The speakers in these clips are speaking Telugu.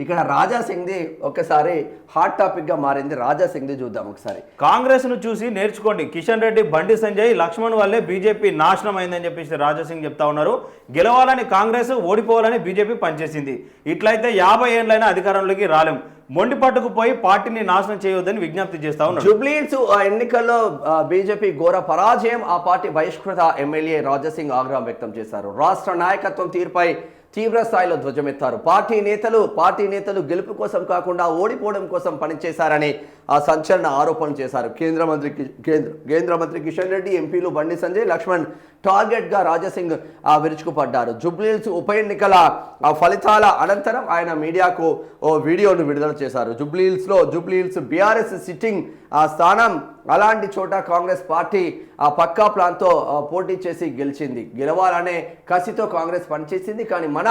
ఇక్కడ రాజా సింగ్ది ఒకసారి హాట్ టాపిక్ గా మారింది. రాజా సింగ్ది చూద్దాం ఒకసారి. కాంగ్రెస్ ను చూసి నేర్చుకోండి. కిషన్ రెడ్డి, బండి సంజయ్, లక్ష్మణ్ వల్లే బీజేపీ నాశనం అయిందని చెప్పేసి రాజా సింగ్ చెప్తా ఉన్నారు. గెలవాలని కాంగ్రెస్, ఓడిపోవాలని బీజేపీ పనిచేసింది. ఇట్లయితే 50 ఏళ్ళైనా అధికారంలోకి రాలేం. మొండి పట్టుకు పోయి పార్టీని నాశనం చేయొద్దని విజ్ఞప్తి చేస్తా ఉన్నారు. జూబ్లీహిల్స్ ఎన్నికల్లో బీజేపీ ఘోర పరాజయం. ఆ పార్టీ బహిష్కృత ఎమ్మెల్యే రాజా సింగ్ ఆగ్రహం వ్యక్తం చేశారు. రాష్ట్ర నాయకత్వం తీరుపై తీవ్ర స్థాయిలో ధ్వజమెత్తారు. పార్టీ నేతలు గెలుపు కోసం కాకుండా ఓడిపోవడం కోసం పనిచేశారని ఆ సంచలన ఆరోపణలు చేశారు. కేంద్ర మంత్రి కిషన్ రెడ్డి, ఎంపీలు బండి సంజయ్, లక్ష్మణ్ టార్గెట్ గా రాజాసింగ్ విరుచుకుపడ్డారు. జూబ్లీహిల్స్ ఉప ఎన్నికల ఫలితాల అనంతరం ఆయన మీడియాకు ఓ వీడియోను విడుదల చేశారు. జూబ్లీహిల్స్ బీఆర్ఎస్ సిట్టింగ్ స్థానం. అలాంటి చోట కాంగ్రెస్ పార్టీ పక్కా ప్లాన్తో పోటీ చేసి గెలిచింది. గెలవాలనే కసితో కాంగ్రెస్ పనిచేసింది. కానీ మన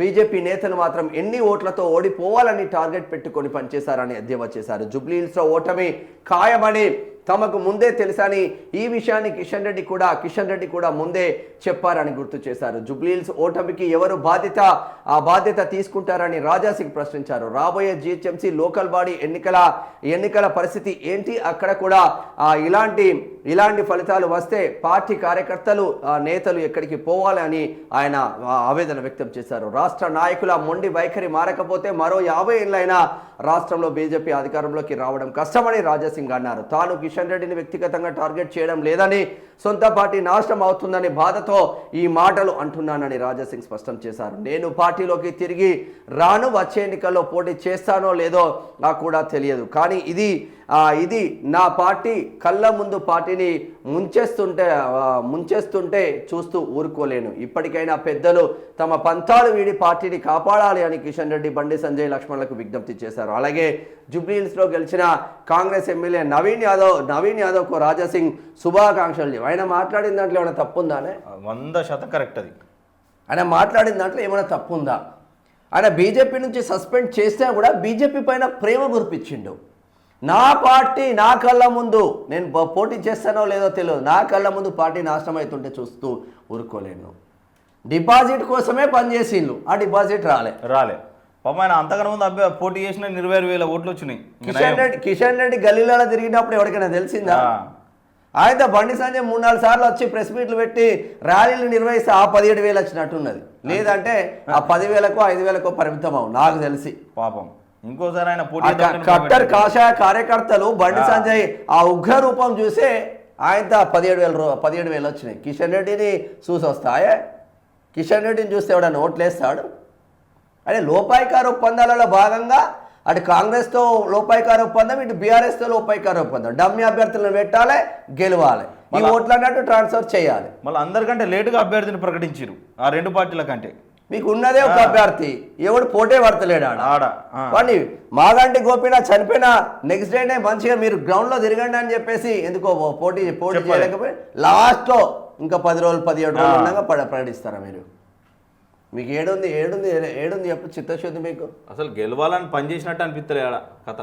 బీజేపీ నేతలు మాత్రం ఎన్ని ఓట్లతో ఓడిపోవాలని టార్గెట్ పెట్టుకొని పనిచేశారని ఎద్దేవా చేశారు. జూబ్లీహిల్స్లో ఓటమి ఖాయమని తమకు ముందే తెలుసని, ఈ విషయాన్ని కిషన్ రెడ్డి కూడా ముందే చెప్పారని గుర్తు చేశారు. జూబ్లీహిల్స్ ఓటమికి ఎవరు బాధ్యత తీసుకుంటారని రాజా సింగ్ ప్రశ్నించారు. రాబోయే జీహెచ్ఎంసీ లోకల్ బాడీ ఎన్నికల పరిస్థితి ఏంటి? అక్కడ కూడా ఇలాంటి ఫలితాలు వస్తే పార్టీ కార్యకర్తలు, నేతలు ఎక్కడికి పోవాలని ఆయన ఆవేదన వ్యక్తం చేశారు. రాష్ట్ర నాయకుల మొండి వైఖరి మారకపోతే మరో 50 ఏళ్ళైనా రాష్ట్రంలో బీజేపీ అధికారంలోకి రావడం కష్టమని రాజా సింగ్ అన్నారు. తాను కిషన్ రెడ్డిని వ్యక్తిగతంగా టార్గెట్ చేయడం లేదని, సొంత పార్టీ నాశనం అవుతుందని బాధతో ఈ మాటలు అంటున్నానని రాజా సింగ్ స్పష్టం చేశారు. నేను పార్టీలోకి తిరిగి రాను. వచ్చే ఎన్నికల్లో పోటీ చేస్తానో లేదో నాకు కూడా తెలియదు. కానీ ఇది నా పార్టీ కళ్ళ ముందు పార్టీని ముంచేస్తుంటే చూస్తూ ఊరుకోలేను. ఇప్పటికైనా పెద్దలు తమ పంతాలు వీడి పార్టీని కాపాడాలి అని కిషన్ రెడ్డి, బండి సంజయ్, లక్ష్మణ్లకు విజ్ఞప్తి చేశారు. అలాగే జూబ్లీహిల్స్లో గెలిచిన కాంగ్రెస్ ఎమ్మెల్యే నవీన్ యాదవ్కు రాజా సింగ్ శుభాకాంక్షలు. ఆయన మాట్లాడిన దాంట్లో ఏమైనా తప్పుందానే? 100% కరెక్ట్. అది ఆయన మాట్లాడిన దాంట్లో ఏమైనా తప్పుందా? ఆయన బీజేపీ నుంచి సస్పెండ్ చేస్తే కూడా బీజేపీ పైన ప్రేమ గురిపించిండు. నా పార్టీ నా కళ్ళ ముందు, నేను పోటీ చేస్తానో లేదో తెలియదు, నా కళ్ళ ముందు పార్టీ నాశనం అవుతుంటే చూస్తూ ఊరుకోలేను. డిపాజిట్ కోసమే పనిచేసిండు. ఆ డిపాజిట్ రాలే. పాపం ఆయన అంతకన్నా ముందు పోటీ చేసిన 26,000 ఓట్లు వచ్చినాయి. కిషన్ రెడ్డి గల్లీలలో తిరిగినప్పుడు ఎవరికైనా తెలిసిందా? ఆయన బండి సంజయ్ 3-4 సార్లు వచ్చి ప్రెస్ మీట్లు పెట్టి ర్యాలీలు నిర్వహిస్తే ఆ 17,000 వచ్చినట్టున్నది. లేదంటే ఆ 10,000కో 5,000కో పరిమితం అవు నాకు తెలిసి. పాపం ఇంకోసారి ఆయన కట్టర్ కాషాయ కార్యకర్తలు బండి సంజయ్ ఆ ఉగ్ర రూపం చూసే ఆయనతో 17,000 వచ్చినాయి. కిషన్ రెడ్డిని చూసి వస్తాయే? కిషన్ రెడ్డిని చూస్తే ఎవడన్నా ఓట్లేస్తాడు? అంటే లోపాయికార ఒప్పందాలలో భాగంగా అటు కాంగ్రెస్తో లోపాయికార ఒప్పందం, ఇటు బీఆర్ఎస్తో లోపాయికార ఒప్పందం. డమ్మి అభ్యర్థులను పెట్టాలి, గెలవాలి, ఈ ఓట్లు అన్నట్టు ట్రాన్స్ఫర్ చేయాలి. మళ్ళీ అందరికంటే లేటుగా అభ్యర్థిని ప్రకటించారు ఆ 2 పార్టీల కంటే. మీకు ఉన్నదే ఒక అభ్యర్థి, ఎవడు పోటే పడతలేడు ఆడ. కానీ మాగంటి గోపీనాథ్ చనిపోయిన నెక్స్ట్ డేనే మంచిగా మీరు గ్రౌండ్లో తిరగండి అని చెప్పేసి ఎందుకో పోటీ చేయలేకపోయి లాస్ట్లో ఇంకా 10 రోజులు 17 రోజులు ఉండగా ప్రకటిస్తారా మీరు? మీకు ఏడుంది చెప్పు చిత్తశుద్ధి మీకు? అసలు గెలవాలని పనిచేసినట్టు అనిపిస్తలే ఆడ కథ.